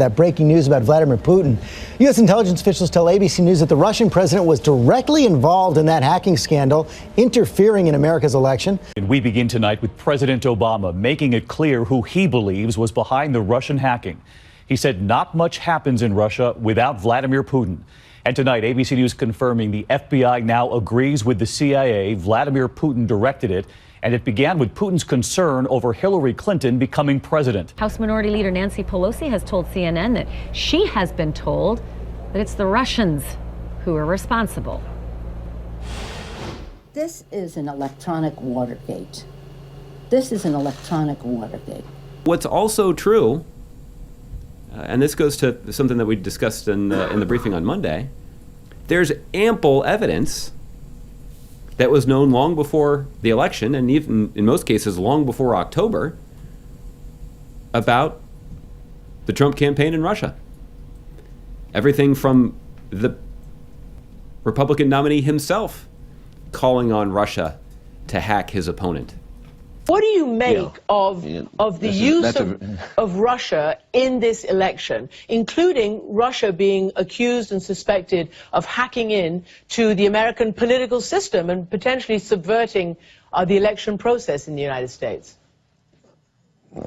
that breaking news about Vladimir Putin. U.S. intelligence officials tell ABC News that the Russian president was directly involved in that hacking scandal, interfering in America's election. And we begin tonight with President Obama making it clear who he believes was behind the Russian hacking. He said not much happens in Russia without Vladimir Putin. And tonight, ABC News confirming the FBI now agrees with the CIA. Vladimir Putin directed it. And it began with Putin's concern over Hillary Clinton becoming president. House Minority Leader Nancy Pelosi has told CNN that she has been told that it's the Russians who are responsible. This is an electronic Watergate. This is an electronic Watergate. What's also true, and this goes to something that we discussed in the briefing on Monday, there's ample evidence that was known long before the election, and even in most cases long before October, about the Trump campaign in Russia. Everything from the Republican nominee himself calling on Russia to hack his opponent. What do you make of the use of Russia in this election, including Russia being accused and suspected of hacking in to the American political system and potentially subverting the election process in the United States?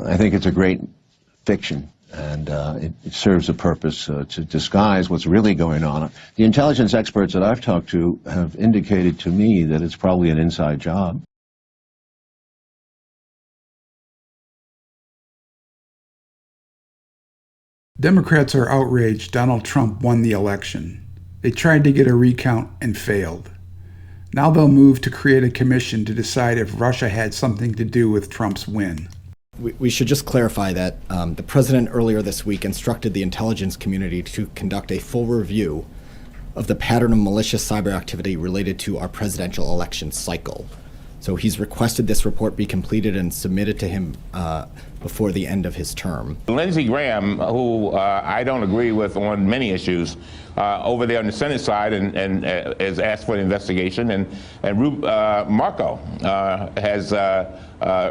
I think it's a great fiction, and it serves a purpose to disguise what's really going on. The intelligence experts that I've talked to have indicated to me that it's probably an inside job. Democrats are outraged Donald Trump won the election. They tried to get a recount and failed. Now they'll move to create a commission to decide if Russia had something to do with Trump's win. We should just clarify that the president earlier this week instructed the intelligence community to conduct a full review of the pattern of malicious cyber activity related to our presidential election cycle. So he's requested this report be completed and submitted to him before the end of his term. Lindsey Graham, who I don't agree with on many issues, over there on the Senate side and has asked for an investigation, and Marco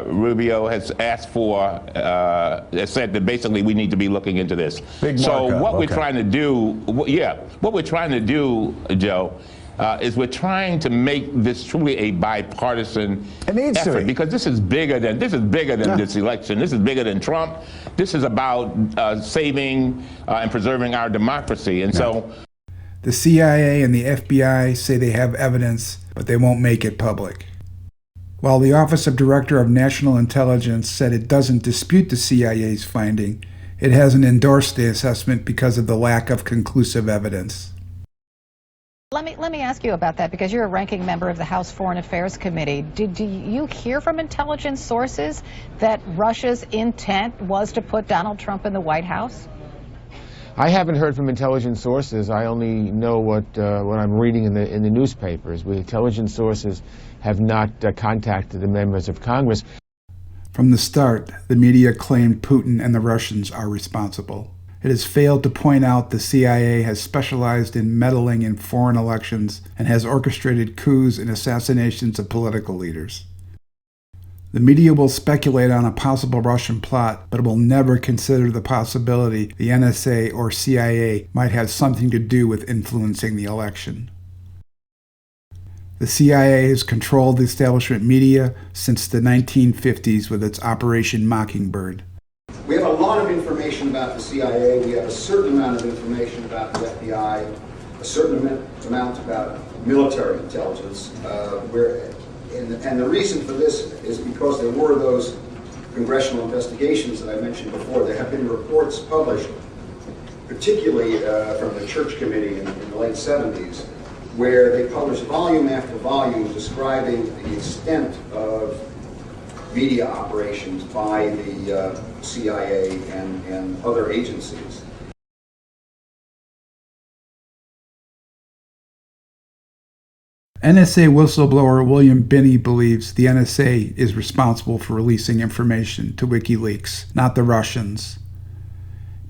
Rubio has asked for, has said that basically we need to be looking into this. So what we're trying to do, what we're trying to do, Joe, is we're trying to make this truly a bipartisan effort, because this is bigger than this election. This is bigger than Trump. This is about saving and preserving our democracy. And so the CIA and the FBI say they have evidence, but they won't make it public. While the Office of Director of National Intelligence said it doesn't dispute the CIA's finding, it hasn't endorsed the assessment because of the lack of conclusive evidence. Let me ask you about that, because you're a ranking member of the House Foreign Affairs Committee. Did you hear from intelligence sources that Russia's intent was to put Donald Trump in the White House? I haven't heard from intelligence sources. I only know what I'm reading in the newspapers. Intelligence sources have not contacted the members of Congress. From the start, the media claimed Putin and the Russians are responsible. It has failed to point out the CIA has specialized in meddling in foreign elections and has orchestrated coups and assassinations of political leaders. The media will speculate on a possible Russian plot, but it will never consider the possibility the NSA or CIA might have something to do with influencing the election. The CIA has controlled the establishment media since the 1950s with its Operation Mockingbird. We have a lot of information about the CIA. We have a certain amount of information about the FBI, a certain amount about military intelligence. And the reason for this is because there were those congressional investigations that I mentioned before. There have been reports published, particularly from the Church Committee in the late 70s, where they published volume after volume describing the extent of media operations by the CIA and other agencies. NSA whistleblower William Binney believes the NSA is responsible for releasing information to WikiLeaks, not the Russians.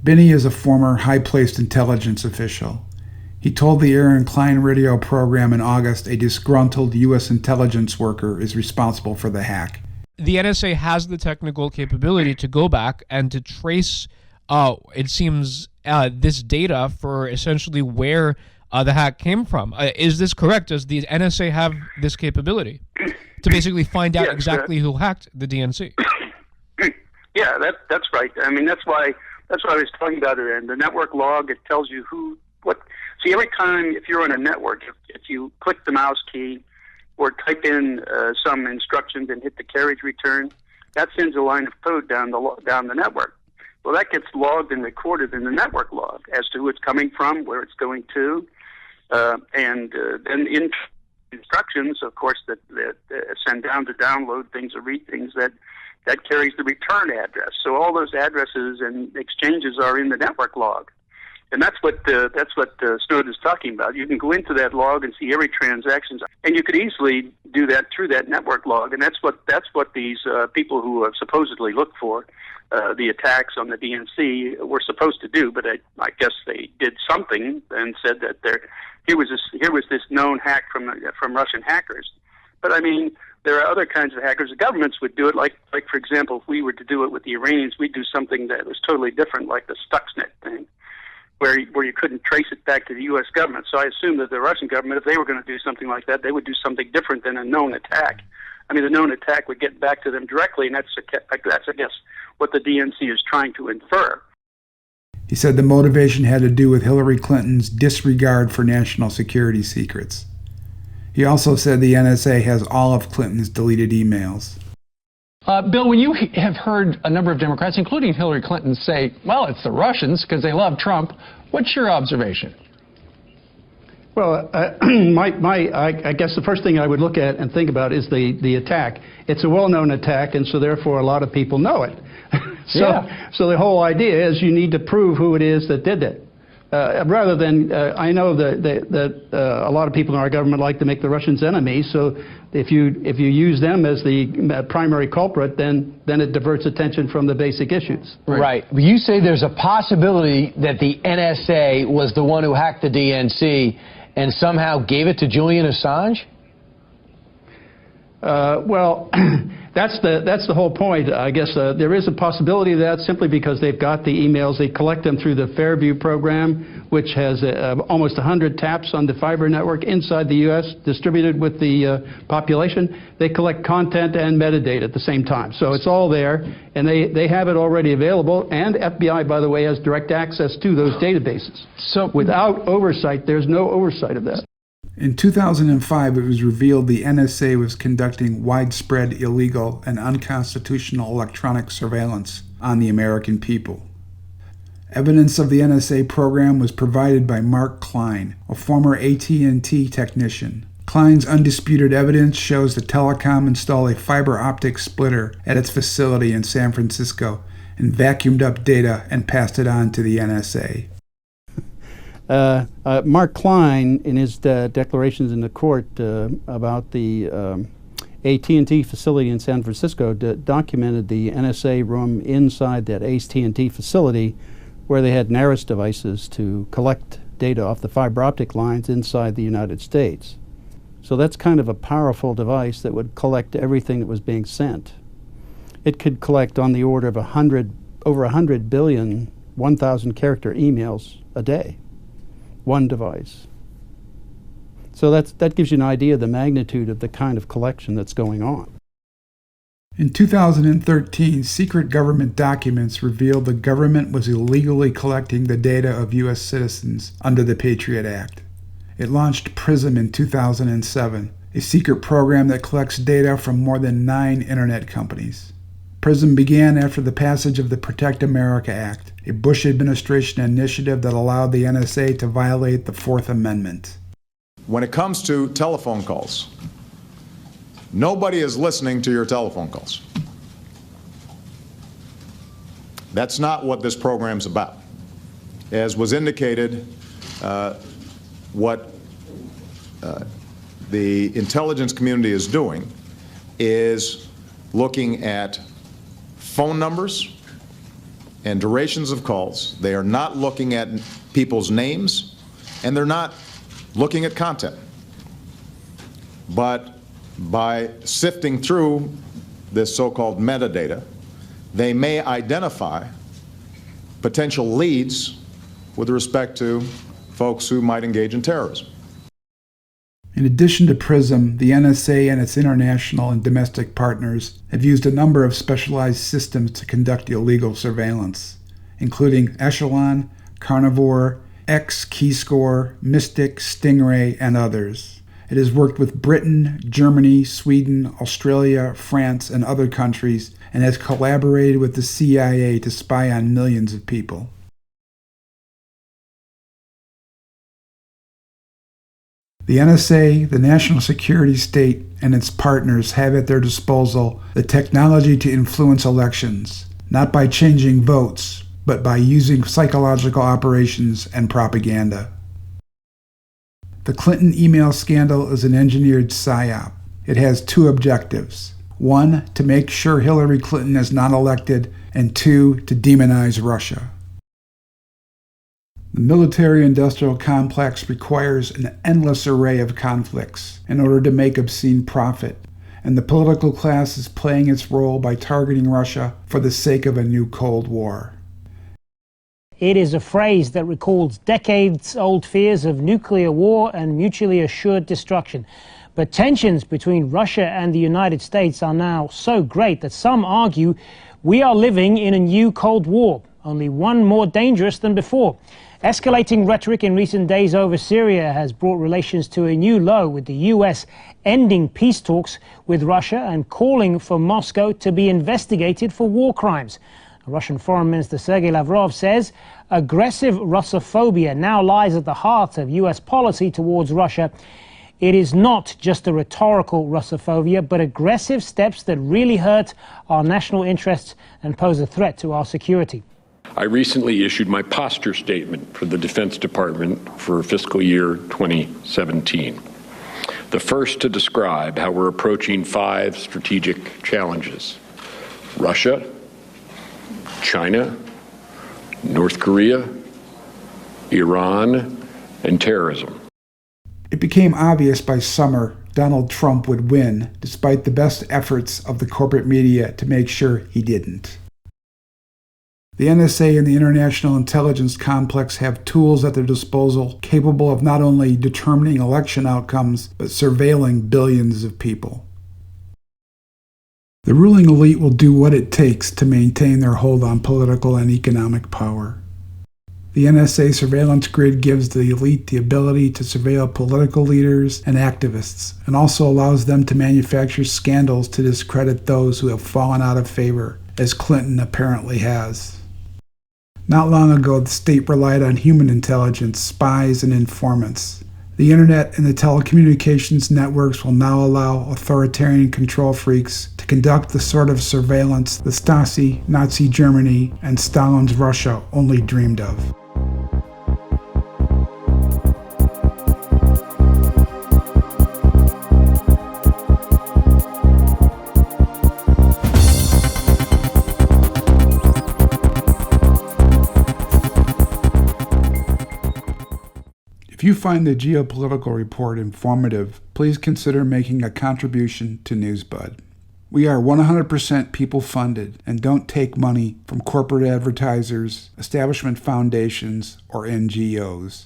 Binney is a former high-placed intelligence official. He told the Aaron Klein radio program in August a disgruntled U.S. intelligence worker is responsible for the hack. The NSA has the technical capability to go back and to trace it seems, this data for essentially where the hack came from. Is this correct? Does the NSA have this capability to basically find out exactly who hacked the DNC? Yeah, that's right. I mean, that's why I was talking about it. And the network log, it tells you what. See, every time if you're on a network, if you click the mouse key or type in some instructions and hit the carriage return, that sends a line of code down the network. Well, that gets logged and recorded in the network log as to who it's coming from, where it's going to, and then in instructions, of course, that send down to download things or read things that carries the return address. So all those addresses and exchanges are in the network log, and that's what Snowden's talking about. You can go into that log and see every transaction, and you could easily do that through that network log, and that's what these people who have supposedly looked for the attacks on the DNC were supposed to do. But I guess they did something and said that here was this known hack from Russian hackers. But I mean, there are other kinds of hackers. The governments would do it, like for example, if we were to do it with the Iranians, we'd do something that was totally different, like the Stuxnet thing, where you couldn't trace it back to the U.S. government. So I assume that the Russian government, if they were going to do something like that, they would do something different than a known attack. I mean, the known attack would get back to them directly, and that's I guess, what the DNC is trying to infer. He said the motivation had to do with Hillary Clinton's disregard for national security secrets. He also said the NSA has all of Clinton's deleted emails. Bill, when you have heard a number of Democrats, including Hillary Clinton, say, well, it's the Russians because they love Trump, what's your observation? Well, I guess the first thing I would look at and think about is the attack. It's a well-known attack, and so therefore a lot of people know it. So the whole idea is you need to prove who it is that did it. Rather than, I know that a lot of people in our government like to make the Russians enemies, so if you use them as the primary culprit, then it diverts attention from the basic issues. Right. You say there's a possibility that the NSA was the one who hacked the DNC and somehow gave it to Julian Assange? Well, that's the whole point. I guess there is a possibility of that simply because they've got the emails. They collect them through the Fairview program, which has almost 100 taps on the fiber network inside the U.S. distributed with the population. They collect content and metadata at the same time. So it's all there, and they have it already available. And FBI, by the way, has direct access to those databases. So without oversight, there's no oversight of that. In 2005, it was revealed the NSA was conducting widespread illegal and unconstitutional electronic surveillance on the American people. Evidence of the NSA program was provided by Mark Klein, a former AT&T technician. Klein's undisputed evidence shows the telecom installed a fiber optic splitter at its facility in San Francisco and vacuumed up data and passed it on to the NSA. Mark Klein, in his declarations in the court about the AT&T facility in San Francisco, documented the NSA room inside that AT&T facility where they had NARIS devices to collect data off the fiber optic lines inside the United States. So that's kind of a powerful device that would collect everything that was being sent. It could collect on the order of over 100 billion 1,000 character emails a day. One device. So that gives you an idea of the magnitude of the kind of collection that's going on. In 2013, secret government documents revealed the government was illegally collecting the data of U.S. citizens under the Patriot Act. It launched PRISM in 2007, a secret program that collects data from more than 9 internet companies. PRISM began after the passage of the Protect America Act, a Bush administration initiative that allowed the NSA to violate the Fourth Amendment. When it comes to telephone calls, nobody is listening to your telephone calls. That's not what this program's about. As was indicated, what the intelligence community is doing is looking at phone numbers and durations of calls. They are not looking at people's names, and they're not looking at content. But by sifting through this so-called metadata, they may identify potential leads with respect to folks who might engage in terrorism. In addition to PRISM, the NSA and its international and domestic partners have used a number of specialized systems to conduct illegal surveillance, including Echelon, Carnivore, X-Keyscore, Mystic, Stingray, and others. It has worked with Britain, Germany, Sweden, Australia, France, and other countries, and has collaborated with the CIA to spy on millions of people. The NSA, the national security state, and its partners have at their disposal the technology to influence elections, not by changing votes, but by using psychological operations and propaganda. The Clinton email scandal is an engineered psyop. It has two objectives. One, to make sure Hillary Clinton is not elected, and two, to demonize Russia. The military-industrial complex requires an endless array of conflicts in order to make obscene profit, and the political class is playing its role by targeting Russia for the sake of a new Cold War. It is a phrase that recalls decades-old fears of nuclear war and mutually assured destruction. But tensions between Russia and the United States are now so great that some argue we are living in a new Cold War, only one more dangerous than before. Escalating rhetoric in recent days over Syria has brought relations to a new low, with the U.S. ending peace talks with Russia and calling for Moscow to be investigated for war crimes. Russian Foreign Minister Sergei Lavrov says aggressive Russophobia now lies at the heart of U.S. policy towards Russia. It is not just a rhetorical Russophobia, but aggressive steps that really hurt our national interests and pose a threat to our security. I recently issued my posture statement for the Defense Department for fiscal year 2017. The first to describe how we're approaching 5 strategic challenges: Russia, China, North Korea, Iran, and terrorism. It became obvious by summer Donald Trump would win, despite the best efforts of the corporate media to make sure he didn't. The NSA and the international intelligence complex have tools at their disposal capable of not only determining election outcomes, but surveilling billions of people. The ruling elite will do what it takes to maintain their hold on political and economic power. The NSA surveillance grid gives the elite the ability to surveil political leaders and activists, and also allows them to manufacture scandals to discredit those who have fallen out of favor, as Clinton apparently has. Not long ago, the state relied on human intelligence, spies, and informants. The internet and the telecommunications networks will now allow authoritarian control freaks to conduct the sort of surveillance the Stasi, Nazi Germany, and Stalin's Russia only dreamed of. If you find the Geopolitical Report informative, please consider making a contribution to Newsbud. We are 100% people-funded and don't take money from corporate advertisers, establishment foundations, or NGOs.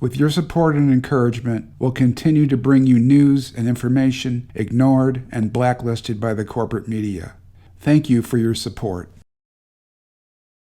With your support and encouragement, we'll continue to bring you news and information ignored and blacklisted by the corporate media. Thank you for your support.